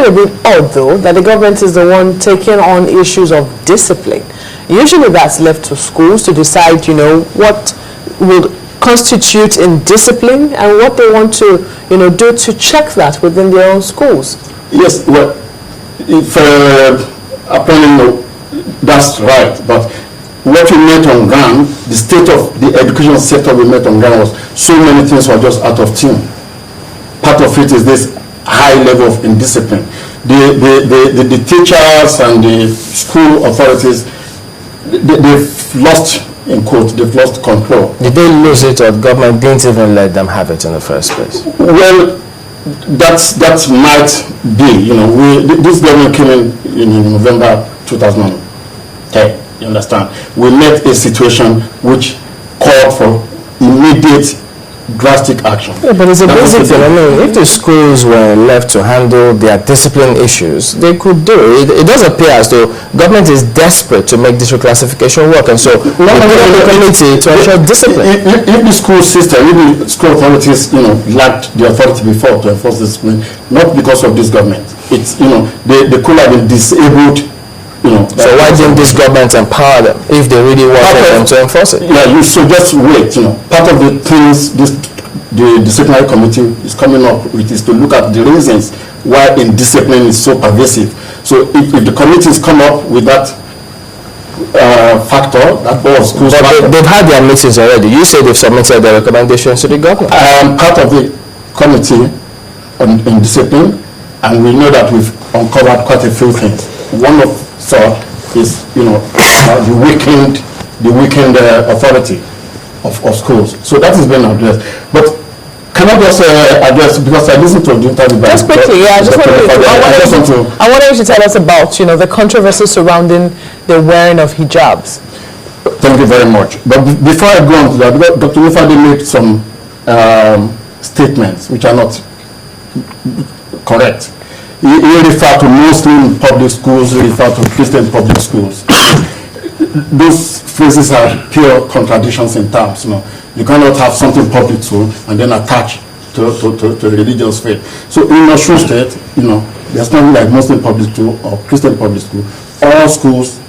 a bit odd, though, that the government is the one taking on issues of discipline. Usually that's left to schools to decide, what will constitute indiscipline and what they want to, do to check that within their own schools. Yes, well, if apparently that's right, but what we met on ground, the state of the education sector we met on ground was so many things were just out of tune. Part of it is this high level of indiscipline. The teachers and the school authorities, they've lost, in quotes, they've lost control. Did they lose it, or the government didn't even let them have it in the first place? Well, that might be. This government came in November 2010. You understand? We met a situation which called for immediate drastic action. Yeah, but it's a basic thing. If the schools were left to handle their discipline issues, they could do it. It does appear as though government is desperate to make this reclassification work, and so we put the committee to ensure discipline. If the school system, if the school authorities, lacked the authority before to enforce discipline, not because of this government, it's they could have been disabled. So why didn't this government empower them if they really wanted them to enforce it? Yeah, you should just wait. Part of the things the disciplinary committee is coming up with is to look at the reasons why indiscipline is so pervasive. So if the committees come up with that factor, that was schools. But they've had their meetings already. You say they've submitted their recommendations to the government. I am part of the committee on discipline, and we know that we've uncovered quite a few things. One of is the weakened authority of schools. So that has been addressed. But can I just address, because I listened to the interview. Just quickly, I wanted you to tell us about the controversy surrounding the wearing of hijabs. Thank you very much. But before I go on to that, Dr. Owoade made some statements which are not correct. He referred to Muslim public schools, he referred to Christian public schools. Those phrases are pure contradictions in terms. You cannot have something public school and then attach to religious faith. So in Osun State, there's nothing like Muslim public school or Christian public school. All schools,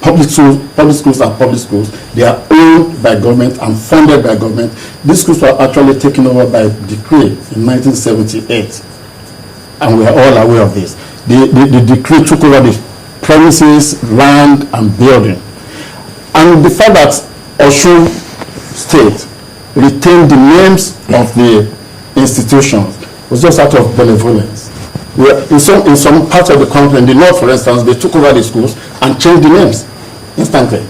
public schools are public schools. They are owned by government and funded by government. These schools were actually taken over by decree in 1978. And we are all aware of this. The decree took over the premises, land, and building. And the fact that Osun State retained the names of the institutions was just out of benevolence. In some parts of the country, in the north, for instance, they took over the schools and changed the names instantly.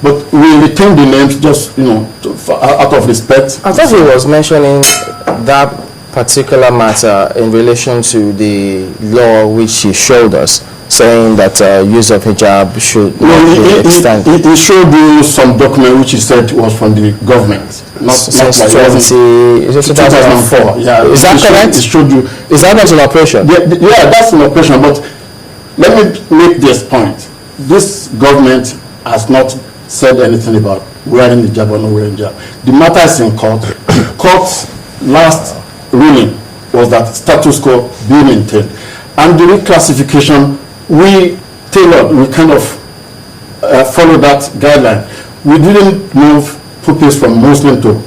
But we retained the names just, out of respect. I thought he was mentioning that particular matter in relation to the law which he showed us, saying that use of hijab should be extended. He showed you some document which he said was from the government, since 2004. Yeah, is that correct? He showed you. Is that not an operation? Yeah, that's an operation. But let me make this point: this government has not said anything about wearing hijab or not wearing hijab. The matter is in court. Court's last ruling was that status quo be maintained, and the reclassification we kind of followed that guideline. We didn't move pupils from Muslim to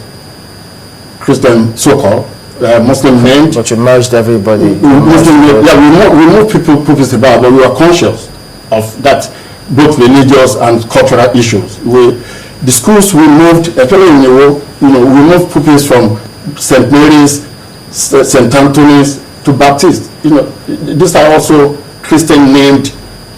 Christian, so-called Muslim named. But you merged everybody. We moved pupils about, but we were conscious of that, both religious and cultural issues. The schools we moved, actually in Europe, we moved pupils from St. Mary's, St. Anthony's to Baptist. These are also Christian named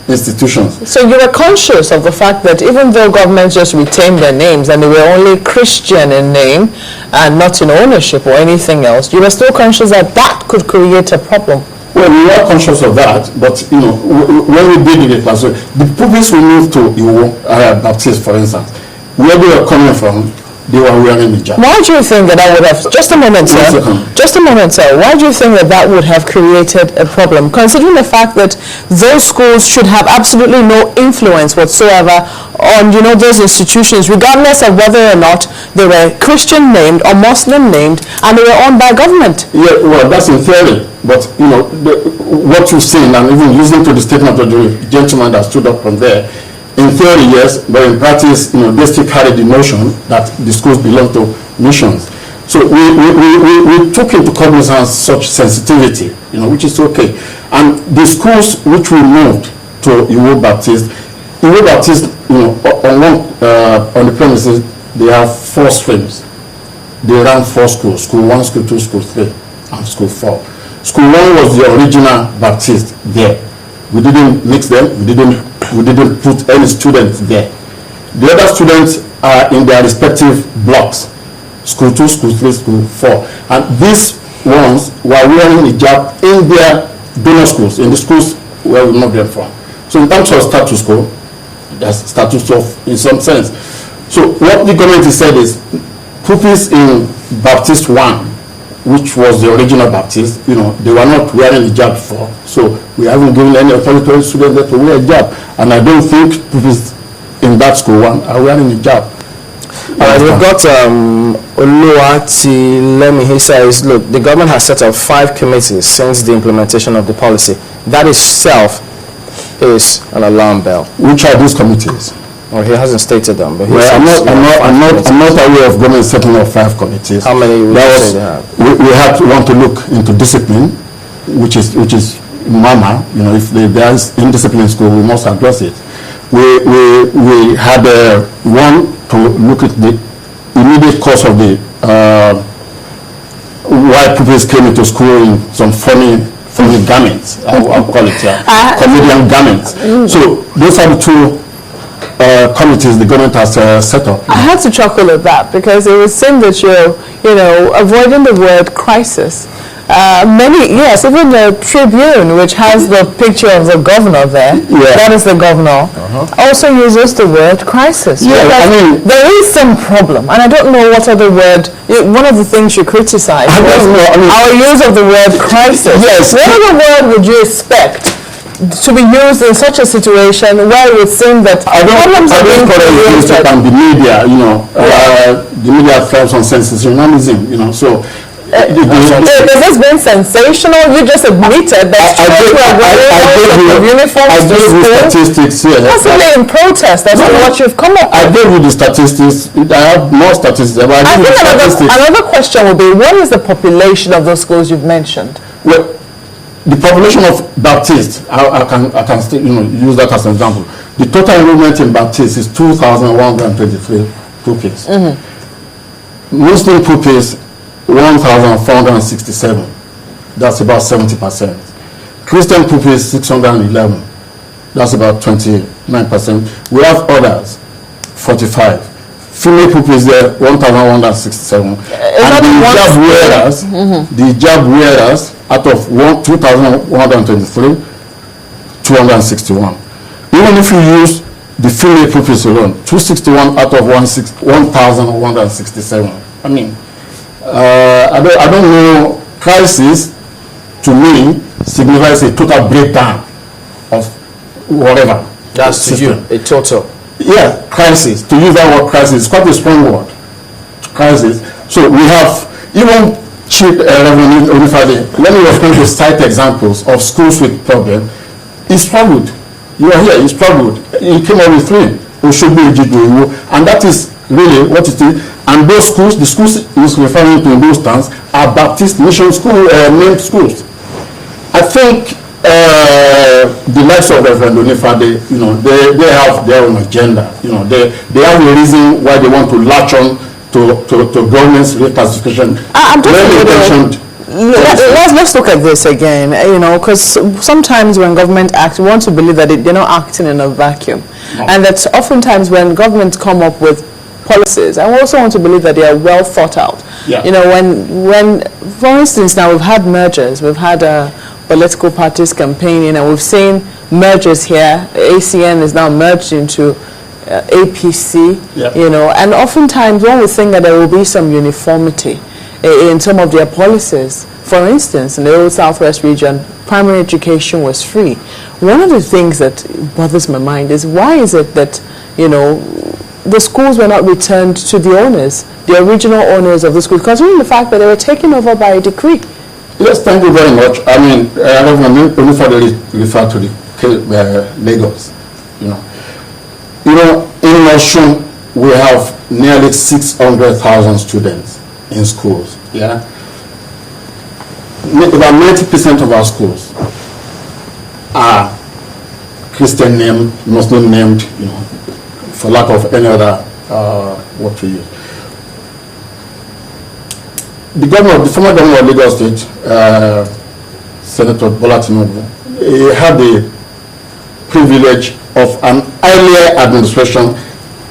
institutions. So you were conscious of the fact that even though governments just retained their names and they were only Christian in name and not in ownership or anything else, you were still conscious that that could create a problem. Well, we were conscious of that, but when we did the pupils we moved to Baptist, for instance, where they were coming from, they were wearing hijab. Why do you think that would have, just a moment, sir, just a moment, sir, why do you think that would have created a problem, considering the fact that those schools should have absolutely no influence whatsoever on, those institutions, regardless of whether or not they were Christian named or Muslim named, and they were owned by government? Yeah, well, that's in theory, but, what you've seen, and even listening to the statement of the gentleman that stood up from there, in theory, yes, but in practice, they still carry the notion that the schools belong to missions. So we took into cognizance such sensitivity, which is okay. And the schools which we moved to Iwo Baptist, on the premises, they have 4 streams. They ran 4 schools: School 1, School 2, School 3, and School 4. School 1 was the original Baptist there. We didn't mix them. We didn't put any students there. The other students are in their respective blocks: School 2, School 3, School 4. And these ones were wearing hijab in their donor schools, in the schools where we moved them from. So in terms of status quo, there's status quo in some sense. So what the government has said is, pupils in Baptist 1, which was the original Baptist, they were not wearing hijab before. So we haven't given any authority to students to wear hijab. And I don't think pupils in that school 1 are wearing hijab. We've got Oluwati Lemi. He says, look, the government has set up 5 committees since the implementation of the policy. That itself is an alarm bell. Which are these committees? Well, he hasn't stated them, but I'm not aware of government setting up 5 committees. How many would you say they have? We want to look into discipline, which is mama. If there is indiscipline in school, we must address it. We had one to look at the immediate cause of the why pupils came into school in some funny garments. I'll call it comedian garments. So those are the 2 committees the government has set up. I had to chuckle at that because it would seem that you're, avoiding the word crisis. Even the Tribune, which has the picture of the governor there, that is the governor, also uses the word crisis. Yeah, there is some problem, and I don't know what other word. One of the things you criticize our use of the word crisis. Yes. What other word would you expect to be used in such a situation where it would seem that problems are being created? And the media, the media thrives on sensationalism, so. Has this been sensational? You just admitted that students were wearing uniforms to school, statistics here. possibly in protest. That's what you've come up with. I gave you the statistics. I have more statistics. But I think another question will be, what is the population of those schools you've mentioned? Well, the population of Baptist, I can still use that as an example. The total enrollment in Baptist is 2,123 pupils. Muslim pupils 1,467. That's about 70%. Christian pupils 611. That's about 29%. We have others 45. Female pupils there 1,167. And the hijab wearers out of 2,123, 261. Even if you use the female pupils alone, 261 out of 1,167. I don't know. Crisis to me signifies a total breakdown of whatever. That's to you, a total. Yeah, crisis. To use that word crisis is quite a strong word. Crisis. So we have even Chief Reverend Olufade. Let me refer to cite examples of schools with problem. He struggled. You are here. He struggled. He came up with 3. And that is really what it is. And those schools, the schools he's referring to in those towns, are Baptist mission school named schools. I think the likes of Reverend Olufade, they have their own agenda. They have a reason why they want to latch on to government's reclassification. Let's look at this again, because sometimes when government acts, we want to believe that they're not acting in a vacuum. No. And that's oftentimes when governments come up with policies, and we also want to believe that they are well thought out. Yeah. When for instance, now we've had mergers, we've had political parties campaigning, and we've seen mergers here. ACN is now merged into APC, Yeah. you know, and oftentimes one would think that there will be some uniformity in some of their policies. For instance, in the old Southwest region, primary education was free. One of the things that bothers my mind is, why is it that, you know, the schools were not returned to the owners, the original owners of the schools, considering the fact that they were taken over by a decree? Yes, thank you very much. I mean, I don't want to refer to the Lagos, you know. You know, in Osun, we have nearly 600,000 students in schools, yeah? About 90% of our schools are Christian named, Muslim named, you know, for lack of any other word to use. The former governor of Lagos State, Senator Bola Tinubu, he had the privilege of an earlier administration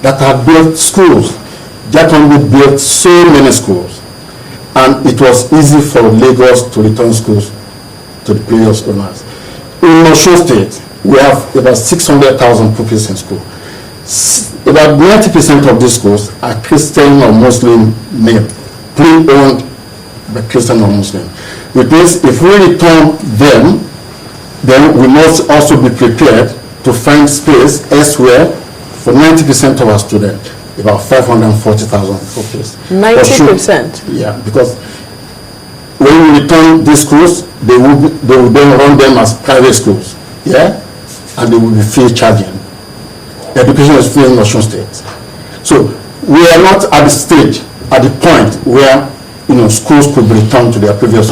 that had built schools. Jackson built so many schools, and it was easy for Lagos to return schools to the previous owners. In Osun State, we have about 600,000 pupils in school. About 90% of these schools are Christian or Muslim named, pre-owned by Christian or Muslim. Which means if we return them, then we must also be prepared to find space elsewhere for 90% of our students, about 540,000 pupils. 90%? Yeah, because when we return these schools, they will then run them as private schools, yeah, and they will be fee charging. Education is free in Osun State. So we are not at the stage, at the point where, you know, schools could return to their previous.